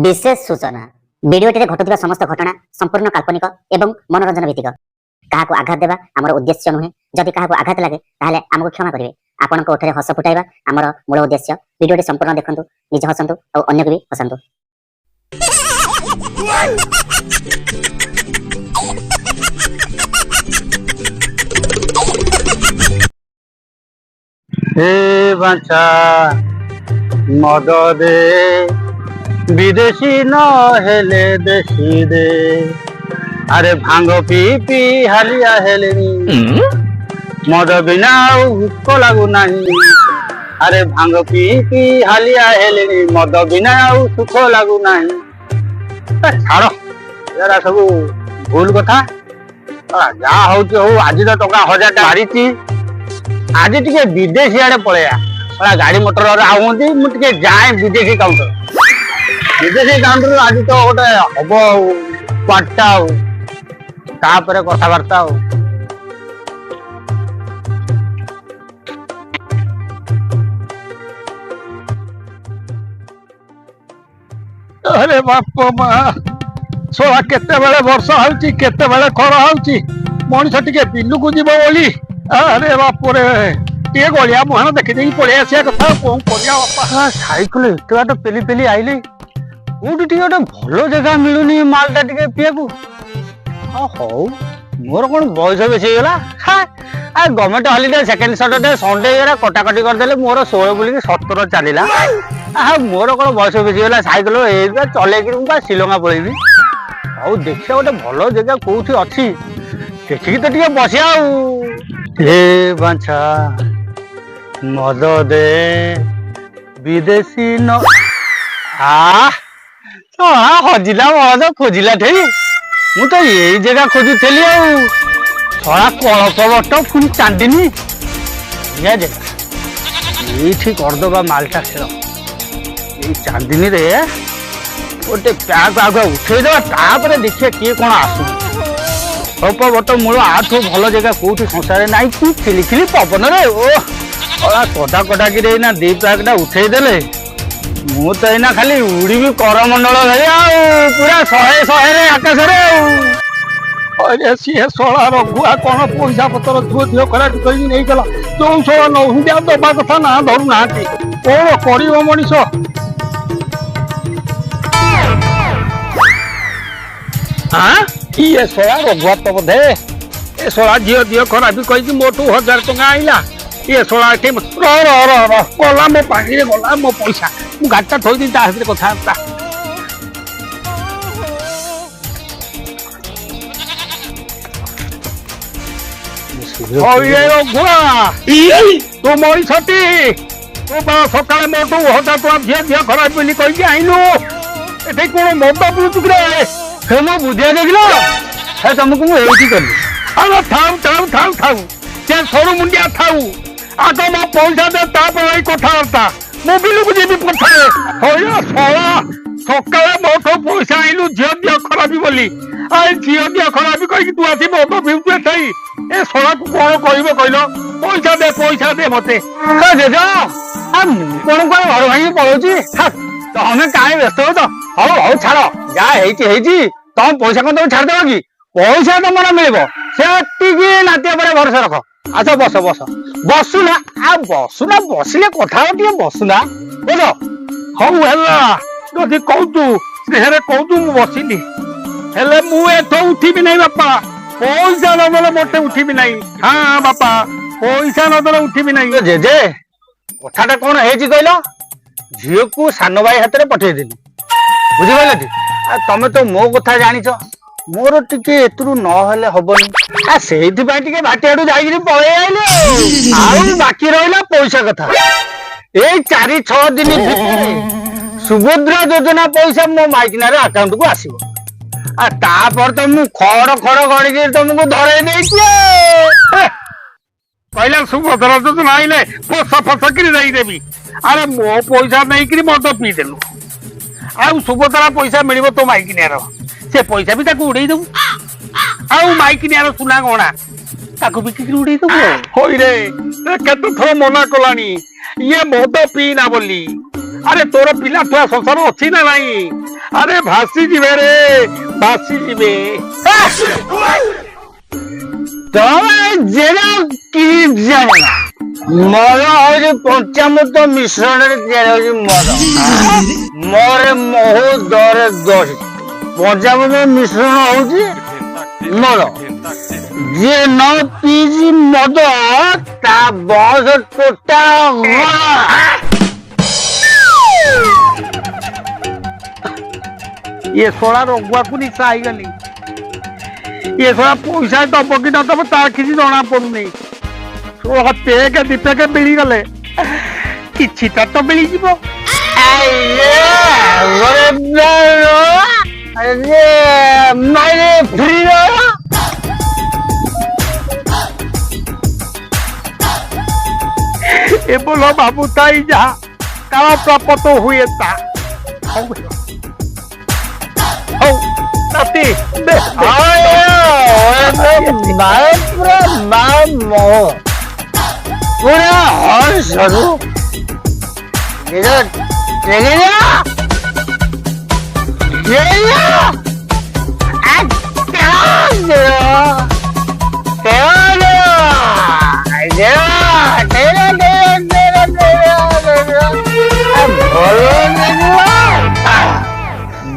विशेष सूचना भिडियोटी घटुवा समस्त घटना संपूर्ण काल्पनिक एवं मनोरंजन भित्तिक क्या आघात देवा आमर उद्देश्य नुहे जदि क्या आघात लगे आमको क्षमा करेंगे आपण ओठे हस फुटाइबा आमर मूल उद्देश्य भिडियोटी संपूर्ण देखंतु निज हसंतु और अन्य को भी हसंतु। हे बाचा मद दे विदेशी न हेले देशी दे अरे भांग पी पी हालिया हेले मद बिना भूक लागू नहीं अरे भांग पी पी हालिया हेले मद बिना सुख लागू नहीं छाड़ यार सब भूल कथा जहाँ हो आज तो टका 1000 मारी आज टे विदेशी आड़े पलैया गाड़ी मोटर आउंती मुझे जाए विदेशी काउंटर आज तो गोटे हम पाटा कथबार्ता अरे बाप माँ सोला केते बेले वर्षा होउची केते बेले खरा होउची मनीष टिके बिल्लू को जीव बोली अरे बाप रे टे गलिया मोहन देखि देई पळे आसिया कथा कोन करिया बापा साइकिल एते बाट पेली पेली आइले कोठी टिके गोटे भलो जगह मिलुनी मालटा टिके पियाकू हौ मोर कोन बयस बेसी गला आ government holiday second Saturday Sunday एरा कटाकटी कर देले मोर 16 बुली 17 चलीला आ मोर कोन बयस बेसी गला साइकिल ए चले कि बा श्रीलंका पळेबी औ देखिया गोटे भलो जगह कोठी अछि देखि तो टिके बसिया हे बांछा मद दे विदेशी न हजिला मद खोजिला ठे मु तो यही जगह खोजुली कलप बट पुणी चांदिनी बढ़िया जगह ये करदबा मालटा खेल ये चांदिनी रे गोटे प्याक आग उठेदे देखिए किए कौन आसु कलप बट मूल आठ भल जगह कौटी संसार ना खिली खिली पवन रे ओ कटा कटा कि दी प्याकटा उठेदेले मु तो एना खाली उड़ी करमंडल भाई पूरा 100 रे आकाश रे अरे सी सोला रघुआ कौन पैसा पतर झुओ दियो करा कहीं नहीं गला जो सोला नहुंदिया दबा कथा ना धरु ना कौन करियो मनीष हाँ ये सोला रघुआ तो बोधे ए सोला झियो दियो खरा भी कही मोटू 1000 टका आइला ये सोला के गला मो पानी रे गला मो पैसा मु गाटा थोई दी ता हाथ कथा ता तू मई छटी तू बा सकाଳେ मोटू 1000 टका झियो दियो खरा बोली कही आइलु एते कोन मद पिउछु रे हे मो बुधिया देखलो हे तुमको मु एठी करली अरे थाऊ जे सरू मुंडिया थाऊ आगे मो पैसा दे तापर कथबार्ता मु बिलु को जेबी पठाए होया सोला सकाळे मोटो पैसा आइलु झियो दियो खराबी बोली आई झियो दियो खराबी कहि तू आसी मद पिउछु थाई ए सोला को कोन कहिबो कहिलो पैसा दे मते का जे जा हम कोन कोन घर भाई पळोची तो हमें काहे व्यस्त हो तो हो छाड़ो जा हेची तुम पैसा को छाड़ देबो कि पैसा तो मन मिलबो सेटिकी नातिया पर भरोसा रख अच्छा बसुना बसिले कथा टिके बसुना बोलो हौ हेला जदि कहतु स्नेहरे कहतु मु बसिली हेले मु एठो उठिबी नहीं बापा पैसा न देले मते उठिबी नहीं हाँ बापा पैसा न देले उठिबी नहीं जेजे कथाटा कोन हेची कहलो झियो को सान भाई हाथ में पठे देली बुझिपाल तमे तो मो कथा जानिछ मोर टिके एतरु न हेले हबनी आ सेहिति पय टिके भाटियाडू जाईगिरी पळे आइले आउ बाकी रहिला पैसा कथा ए 4-6 दिन भिତରେ सुभद्रा योजना पैसा मो माइकिना रे अकाउंट को आसीबो आ तापर तो मु खड़ गड़ी के तुमको धरे देछि पहला सुभद्रा योजना आइले फसा करी नहीं देबी अरे मो पैसा नहीं करी मद पी देलु आउ सुभद्रा पैसा मिलिबो तो माइकिनियार से पैसा भी ताकू उड़े दबु आउ माइकिनियार सुना गणा ताकू बिक्री उड़े दबु होई रे केते थो मना कलानी ये मद पी ना बोली अरे तोर पिला छुआ संसार अच्छी ना नहीं আরে ভাসি যাবে রে, ভাসি যাবে। তবে যেটা কি জানে না মদ হচ্ছে পঞ্চামৃত মিশ্রণের ତିଆରି হচ্ছে মদ। মরে মহু দরে দশ পঞ্চামৃত মিশ্রণ হଉଛି মদ। যে ନ ପିଇଛି ମଦ ତା ବୟସ ଟୋଟାଲ ଇଏ ଶଳା ରଗୁଆକୁ ନିଶା ହେଇଗଲି। ଇଏ ଶଳା ପଇସା ଦବ କି ନ ଦବ ତାର କିଛି ଜଣା ପଡୁନି। ଶଳା ପେକ ଦି ପେକ ମିଳିଗଲେ କିଛିଟା ତ ମିଳିଯିବ। ଫ୍ରି ଏ ବୋଲ ବାବୁ ତାଇ ଯାହା କାଳ ପ୍ରାପତ ହୁଏ ତା। ହଉ ହଉ ନାତି ଦେ, ଦେ। ପୁରା ହଳ ସରୁ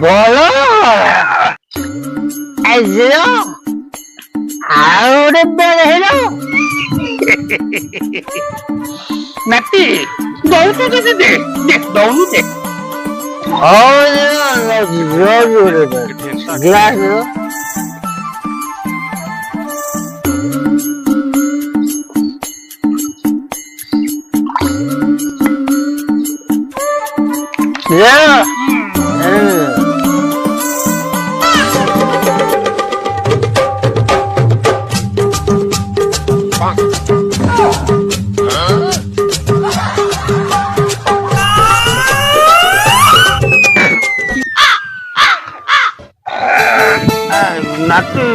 ଭଲ ଆଉ ଗୋଟେ ବେଳ ହେଇଲ ନାତି ଦଉଛୁ ଯଦି ଦେ, ଦେ ଦଉନୁ ଦେ। ଗ୍ଲାସ ନାତି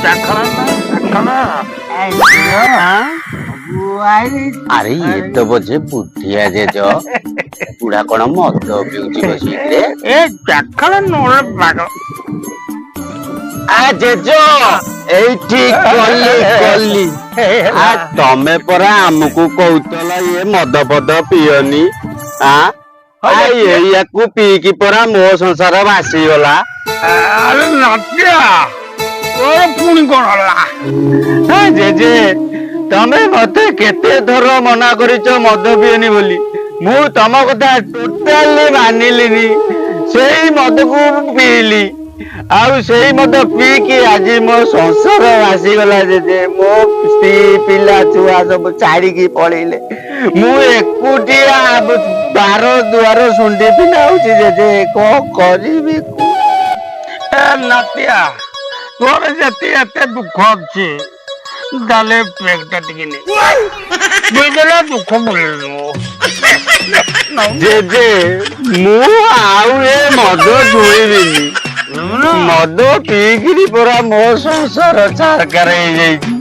ଚାଖଣା ଚାଖଣା। ଆରେ ଇଏ ତ ବୋଧେ ବୁଦ୍ଧିଆ ଜେଜ ପୁରା କଣ ମଦ ପିଉଛି ବସିକିରେ। ଏ ଚାଖଣା ନହେଲେ ପାଗ। ଆ ଜେଜ ଏଇଠି କଲି କଲି। ଆ ତମେ ପରା ଆମକୁ କହୁଥିଲ ଇଏ ମଦ ଫଦ ପିଅନି। ଏଇଆକୁ ପିଇକି ପରା ମୋ ସଂସାର ଭାସିଗଲା। ଆରେ ନାତିଆ ତୋର ପୁଣି କଣ ହେଲା? ଜେଜେ ତମେ ମତେ କେତେ ଥର ମନା କରିଛ ମଦ ପିଏନି ବୋଲି, ମୁଁ ତମ କଥା ଟୋଟାଲି ମାନିଲିନି। ସେଇ ମଦକୁ ପିଇଲି, ଆଉ ସେଇ ମଦ ପିଇକି ଆଜି ମୋ ସଂସାର ଭାସିଗଲା। ଜେଜେ ମୋ ସ୍ତ୍ରୀ ପିଲା ଛୁଆ ସବୁ ଛାଡିକି ପଳେଇଲେ, ମୁଁ ଏକୁଟିଆ ବାର ଦୁଆର ଶୁଣ୍ଡି ପିଲା ହଉଛି। ଜେଜେ କଣ କରିବି? ନାତିଆ ତୋର ଯେତେ ଏତେ ଦୁଃଖ ଅଛି ତାହେଲେ ପେଗଟା ଟିକେ ନେ, ବୁଝିଦେଲେ ଦୁଃଖ ମିଳିବ। ଜେଜେ ମୁଁ ଆଉ ଏ ମଦ ଛୁଇଁବିନି। ମଦ ପିଇକିରି ପରା ମୋ ସଂସାର ଛାରକାର ହେଇଯାଇଛି।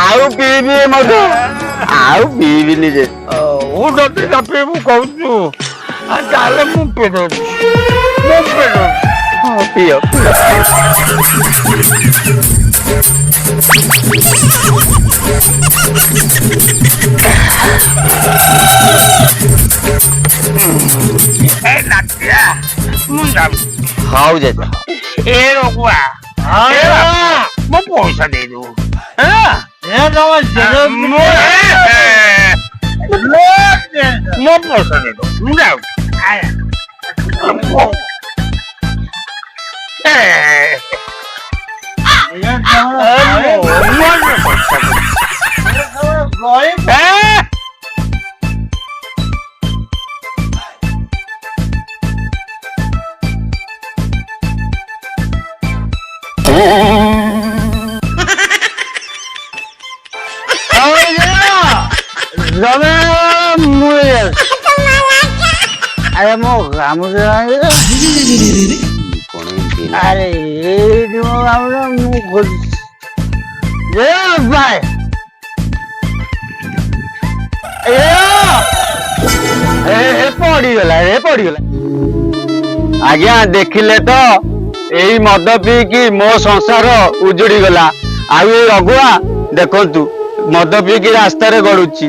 ଆଉ ପିଇବି ଏ ମଦ, ଆଉ ପିଇବିନି। ଯେ ମୁଁ ଯଦି ପିଇବୁ କହୁଛୁ ତାହେଲେ ମୁଁ ପିଇଦଉଛି, ମୁଁ ପିଇଦଉଛି। ପିଅ ନାତିଆ ମୁଁ ଯାଉଛି। ହଉ ଜେଜେ। ଏ ରଘୁଆ ମୋ ପଇସା ଦେଇଦବୁ। ମୋ ପଇସା ଦେଇଦବୁ, ମୁଁ ଯାଉଛି। আরে মো গামুছা আরে এইটি মো গামুছা ମୁଁ ভাই ପଡିଗଲା ରେ ପଡିଗଲା। ଆଜ୍ଞା ଦେଖିଲେ ତ ଏଇ ମଦ ପିଇକି ମୋ ସଂସାର ଉଜୁଡି ଗଲା। ଆଉ ଏଇ ରଘୁଆ ଦେଖନ୍ତୁ ମଦ ପିଇକି ରାସ୍ତାରେ ଗଡୁଛି।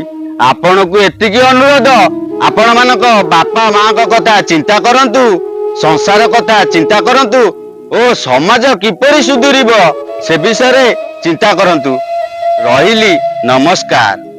ଆପଣଙ୍କୁ ଏତିକି ଅନୁରୋଧ, ଆପଣ ମାନଙ୍କ ବାପା ମାଙ୍କ କଥା ଚିନ୍ତା କରନ୍ତୁ, ସଂସାର କଥା ଚିନ୍ତା କରନ୍ତୁ ଓ ସମାଜ କିପରି ସୁଧୁରିବ ସେ ବିଷୟରେ ଚିନ୍ତା କରନ୍ତୁ। ରହିଲି, ନମସ୍କାର।